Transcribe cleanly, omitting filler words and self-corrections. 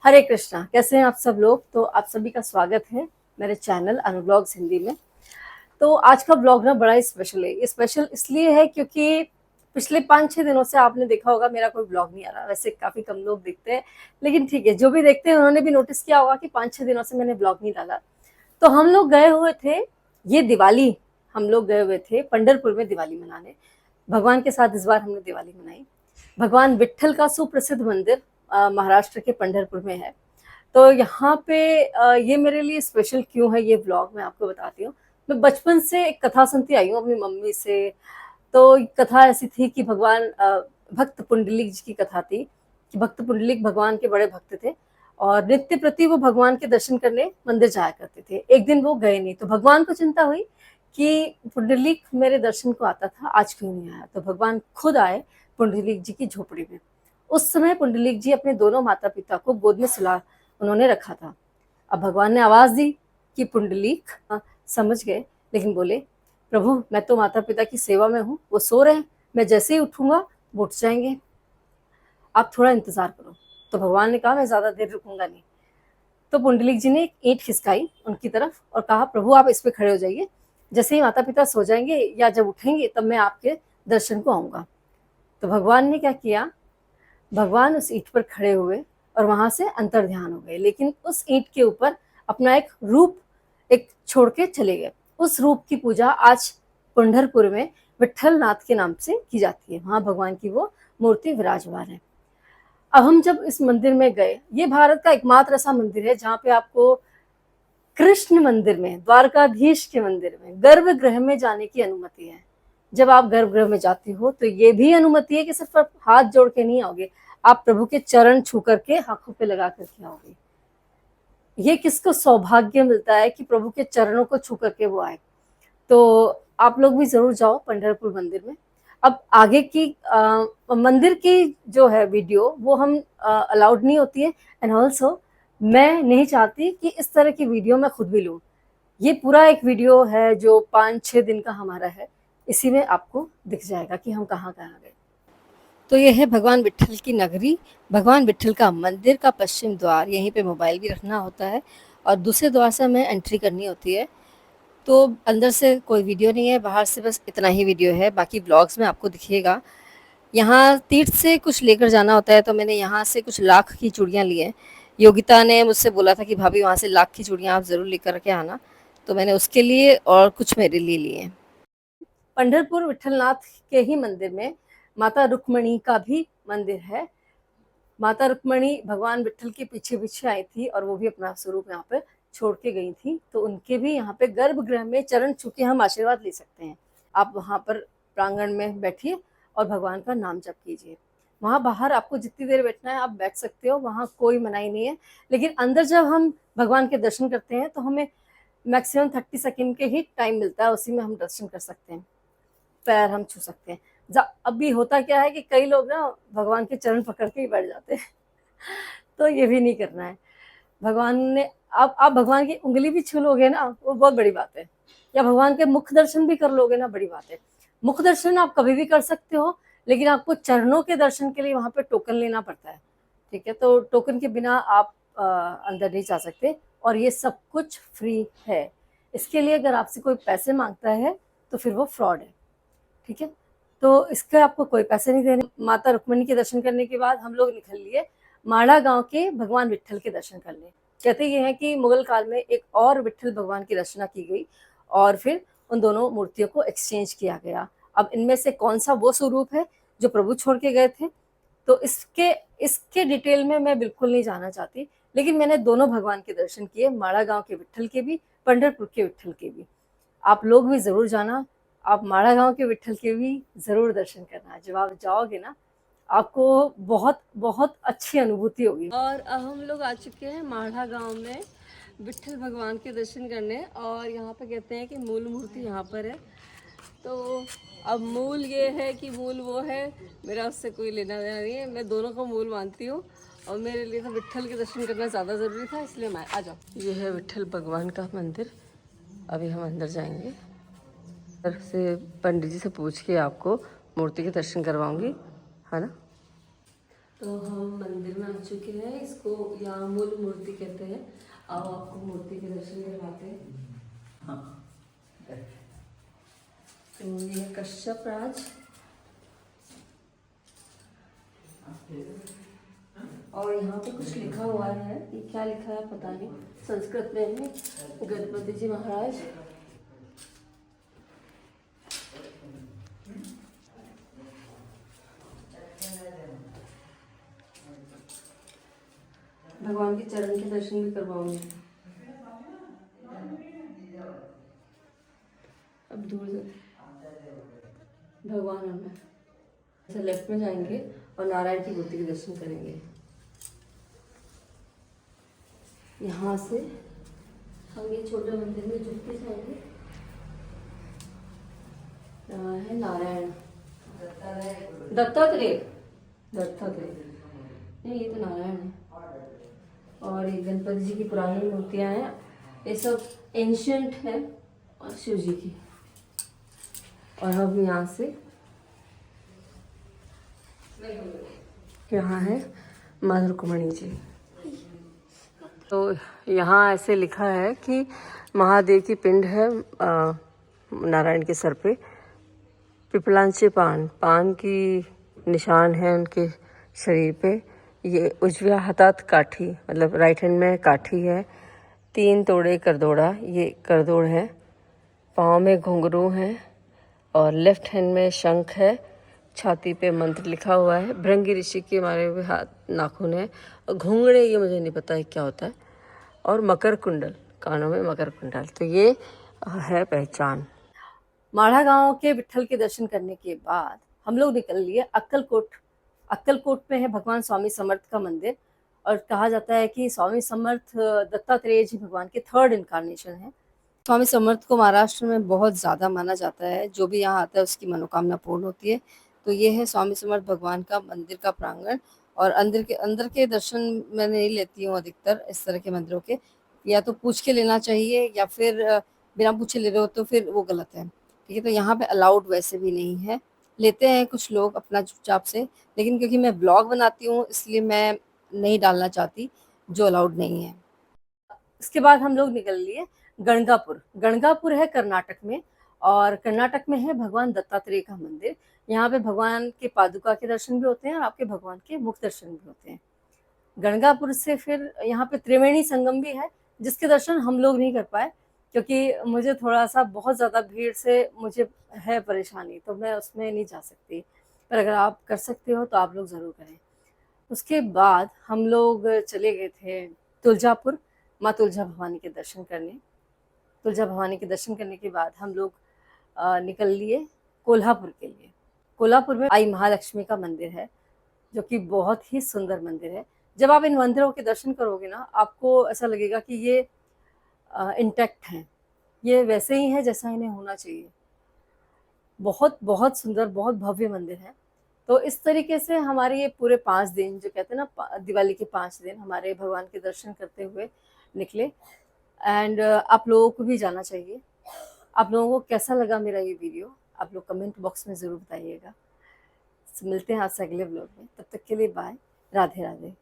हरे कृष्णा। कैसे हैं आप सब लोग। तो आप सभी का स्वागत है मेरे चैनल अनुब्लॉग्स हिंदी में। तो आज का ब्लॉग ना बड़ा ही स्पेशल है। ये स्पेशल इसलिए है क्योंकि पिछले 5-6 दिनों से आपने देखा होगा मेरा कोई ब्लॉग नहीं आ रहा। वैसे काफ़ी कम लोग देखते हैं, लेकिन ठीक है, जो भी देखते हैं उन्होंने भी नोटिस किया होगा कि 5-6 दिनों से मैंने ब्लॉग नहीं डाला। तो हम लोग गए हुए थे, ये दिवाली हम लोग गए हुए थे पंढरपुर में दिवाली मनाने। भगवान के साथ इस बार हमने दिवाली मनाई। भगवान विट्ठल का सुप्रसिद्ध मंदिर महाराष्ट्र के पंढरपुर में है। तो यहाँ पे ये मेरे लिए स्पेशल क्यों है ये व्लॉग, मैं आपको बताती हूँ। मैं बचपन से एक कथा सुनती आई हूँ अपनी मम्मी से। तो कथा ऐसी थी कि भगवान भक्त पुंडलिक जी की कथा थी कि भक्त पुंडलिक भगवान के बड़े भक्त थे और नित्य प्रति वो भगवान के दर्शन करने मंदिर जाया करते थे। एक दिन वो गए नहीं तो भगवान को चिंता हुई कि पुंडलिक मेरे दर्शन को आता था, आज क्यों नहीं आया। तो भगवान खुद आए पुंडलिक जी की झोपड़ी में। उस समय पुंडलिक जी अपने दोनों माता पिता को गोद में सुला उन्होंने रखा था। अब भगवान ने आवाज दी कि पुंडलिक। समझ गए, लेकिन बोले प्रभु मैं तो माता पिता की सेवा में हूँ, वो सो रहे हैं, मैं जैसे ही उठूंगा वो उठ जाएंगे, आप थोड़ा इंतजार करो। तो भगवान ने कहा मैं ज्यादा देर रुकूंगा नहीं। तो पुंडलिक जी ने एक ईंट खिसकाई उनकी तरफ और कहा प्रभु आप इस पे खड़े हो जाइए, जैसे ही माता पिता सो जाएंगे या जब उठेंगे तब मैं आपके दर्शन को आऊंगा। तो भगवान ने क्या किया, भगवान उस ईंट पर खड़े हुए और वहां से अंतर ध्यान हो गए, लेकिन उस ईंट के ऊपर अपना एक रूप एक छोड़ के चले गए। उस रूप की पूजा आज पंढरपुर में विट्ठल नाथ के नाम से की जाती है। वहां भगवान की वो मूर्ति विराजमान है। अब हम जब इस मंदिर में गए, ये भारत का एकमात्र ऐसा मंदिर है जहाँ पे आपको कृष्ण मंदिर में, द्वारकाधीश के मंदिर में गर्भगृह में जाने की अनुमति है। जब आप गर्भगृह में जाती हो तो ये भी अनुमति है कि सिर्फ आप हाथ जोड़ के नहीं आओगे, आप प्रभु के चरण छू करके आंखों पे लगा करके आओगे। ये किसको सौभाग्य मिलता है कि प्रभु के चरणों को छू करके वो आए। तो आप लोग भी जरूर जाओ पंढरपुर मंदिर में। अब आगे की मंदिर की जो है वीडियो वो हम अलाउड नहीं होती है। एंड ऑल्सो मैं नहीं चाहती कि इस तरह की वीडियो मैं खुद भी लूँ। ये पूरा एक वीडियो है जो 5-6 दिन का हमारा है, इसी में आपको दिख जाएगा कि हम कहाँ कहाँ गए। तो ये है भगवान विट्ठल की नगरी, भगवान विट्ठल का मंदिर का पश्चिम द्वार। यहीं पे मोबाइल भी रखना होता है और दूसरे द्वार से हमें एंट्री करनी होती है। तो अंदर से कोई वीडियो नहीं है, बाहर से बस इतना ही वीडियो है, बाकी ब्लॉग्स में आपको दिखिएगा। यहाँ तीर्थ से कुछ लेकर जाना होता है, तो मैंने यहाँ से कुछ लाख की चूड़ियाँ ली हैं। योगिता ने मुझसे बोला था कि भाभी वहाँ से लाख की चूड़ियाँ आप ज़रूर लेकर के आना, तो मैंने उसके लिए और कुछ मेरे लिए लिए। पंढरपुर विट्ठलनाथ के ही मंदिर में माता रुक्मणी का भी मंदिर है। माता रुक्मणी भगवान विट्ठल के पीछे पीछे आई थी और वो भी अपना स्वरूप यहाँ पे छोड़ के गई थी। तो उनके भी यहाँ पे गर्भगृह में चरण छू के हम आशीर्वाद ले सकते हैं। आप वहाँ पर प्रांगण में बैठिए और भगवान का नाम जप कीजिए। वहाँ बाहर आपको जितनी देर बैठना है आप बैठ सकते हो, वहाँ कोई मनाही नहीं है। लेकिन अंदर जब हम भगवान के दर्शन करते हैं तो हमें मैक्सिमम 30 सेकेंड के ही टाइम मिलता है, उसी में हम दर्शन कर सकते हैं, पैर हम छू सकते हैं। अभी होता क्या है कि कई लोग ना भगवान के चरण पकड़ के ही बैठ जाते हैं तो ये भी नहीं करना है। भगवान ने आप भगवान की उंगली भी छू लोगे ना, वो बहुत बड़ी बात है। या भगवान के मुख दर्शन भी कर लोगे ना, बड़ी बात है। मुख दर्शन आप कभी भी कर सकते हो, लेकिन आपको चरणों के दर्शन के लिए वहां पे टोकन लेना पड़ता है। ठीक है, तो टोकन के बिना आप अंदर नहीं जा सकते और ये सब कुछ फ्री है। इसके लिए अगर आपसे कोई पैसे मांगता है तो फिर वो फ्रॉड है। ठीक है, तो इसके आपको कोई पैसे नहीं देने। माता रुक्मणी के दर्शन करने के बाद हम लोग निकल लिए माड़ा गांव के भगवान विट्ठल के दर्शन करने। कहते ये हैं कि मुगल काल में एक और विट्ठल भगवान की रचना की गई और फिर उन दोनों मूर्तियों को एक्सचेंज किया गया। अब इनमें से कौन सा वो स्वरूप है जो प्रभु छोड़ के गए थे, तो इसके इसके डिटेल में मैं बिल्कुल नहीं जाना चाहती। लेकिन मैंने दोनों भगवान के दर्शन किए, माड़ा गांव के विट्ठल के भी, पंढरपुर के विट्ठल के भी। आप लोग भी जरूर जाना, आप माड़ा गांव के विट्ठल के भी जरूर दर्शन करना। जब आप जाओगे ना आपको बहुत बहुत अच्छी अनुभूति होगी। और अब हम लोग आ चुके हैं माढ़ा गांव में विट्ठल भगवान के दर्शन करने। और यहाँ पे कहते हैं कि मूल मूर्ति यहाँ पर है। तो अब मूल ये है कि मूल वो है, मेरा उससे कोई लेना देना नहीं है। मैं दोनों को मूल मानती हूँ और मेरे लिए तो विट्ठल के दर्शन करना ज़्यादा ज़रूरी था, इसलिए मैं आ जाओ। ये है विट्ठल भगवान का मंदिर। अभी हम अंदर जाएंगे, से पंडित जी से पूछ के आपको मूर्ति के दर्शन करवाऊंगी, है ना। तो हम मंदिर में आ चुके हैं। इसको यहाँ मूल मूर्ति कहते हैं। आओ आपको मूर्ति के दर्शन करवाते हैं। तो ये है कश्यप राज, और यहाँ पे कुछ लिखा हुआ है, ये क्या लिखा है पता नहीं, संस्कृत में है। गणपति जी महाराज, भगवान के चरण के दर्शन भी करवाऊंगी। अब दूर से भगवान हमें ऐसे लेफ्ट में जाएंगे और नारायण की मूर्ति के दर्शन करेंगे। यहाँ से हम ये छोटे मंदिर में झुक के जाएंगे। यहाँ है नारायण, दत्तात्रेय, दत्तात्रेय नहीं, ये तो नारायण है। और ये गणपति जी की पुरानी मूर्तियाँ हैं, ये सब एंशियंट है, और शिव जी की। और हम यहाँ से यहाँ है माँ रुक्मणी जी। तो यहाँ ऐसे लिखा है कि महादेव की पिंड है नारायण के सर पे। पिपलांचे पान, पान की निशान है उनके शरीर पे। ये उजव्या हातात काठी, मतलब राइट हैंड में काठी है। 3 तोड़े करदोड़ा, ये करदोड़ है। पाँव में घुंघरू है और लेफ्ट हैंड में शंख है। छाती पे मंत्र लिखा हुआ है। भृंगी ऋषि के मारे हुए हाथ नाखून है। और घुंघरे, ये मुझे नहीं पता है क्या होता है। और मकर कुंडल, कानों में मकर कुंडल। तो ये है पहचान। माढ़ा गांव के विट्ठल के दर्शन करने के बाद हम लोग निकल लिए अक्कलकोट। अक्कलकोट में है भगवान स्वामी समर्थ का मंदिर, और कहा जाता है कि स्वामी समर्थ दत्तात्रेय जी भगवान के 3rd इनकारनेशन है। स्वामी समर्थ को महाराष्ट्र में बहुत ज़्यादा माना जाता है। जो भी यहाँ आता है उसकी मनोकामना पूर्ण होती है। तो ये है स्वामी समर्थ भगवान का मंदिर का प्रांगण। और अंदर के दर्शन मैं नहीं लेती हूँ अधिकतर इस तरह के मंदिरों के। या तो पूछ के लेना चाहिए, या फिर बिना पूछे ले रहे हो तो फिर वो गलत है। ठीक है, तो यहाँ पे अलाउड वैसे भी नहीं है। लेते हैं कुछ लोग अपना चुपचाप से, लेकिन क्योंकि मैं ब्लॉग बनाती हूँ इसलिए मैं नहीं डालना चाहती जो अलाउड नहीं है। इसके बाद हम लोग निकल लिए गणगापुर। गणगापुर है कर्नाटक में, और कर्नाटक में है भगवान दत्तात्रेय का मंदिर। यहाँ पे भगवान के पादुका के दर्शन भी होते हैं और आपके भगवान के मुख दर्शन भी होते हैं। गणगापुर से फिर यहाँ पे त्रिवेणी संगम भी है, जिसके दर्शन हम लोग नहीं कर पाए क्योंकि मुझे थोड़ा सा बहुत ज़्यादा भीड़ से मुझे है परेशानी, तो मैं उसमें नहीं जा सकती। पर अगर आप कर सकते हो तो आप लोग ज़रूर करें। उसके बाद हम लोग चले गए थे तुलजापुर, माँ तुलजा भवानी के दर्शन करने। तुलजा भवानी के दर्शन करने के बाद हम लोग निकल लिए कोल्हापुर के लिए। कोल्हापुर में आई महालक्ष्मी का मंदिर है, जो कि बहुत ही सुंदर मंदिर है। जब आप इन मंदिरों के दर्शन करोगे ना, आपको ऐसा लगेगा कि ये इंटैक्ट हैं, ये वैसे ही हैं जैसा इन्हें होना चाहिए। बहुत बहुत सुंदर, बहुत भव्य मंदिर है। तो इस तरीके से हमारे ये पूरे 5 दिन, जो कहते हैं ना दिवाली के 5 दिन, हमारे भगवान के दर्शन करते हुए निकले। एंड आप लोगों को भी जाना चाहिए। आप लोगों को कैसा लगा मेरा ये वीडियो, आप लोग कमेंट बॉक्स में ज़रूर बताइएगा। मिलते हैं आज से अगले ब्लॉग में, तब तक के लिए बाय, राधे राधे।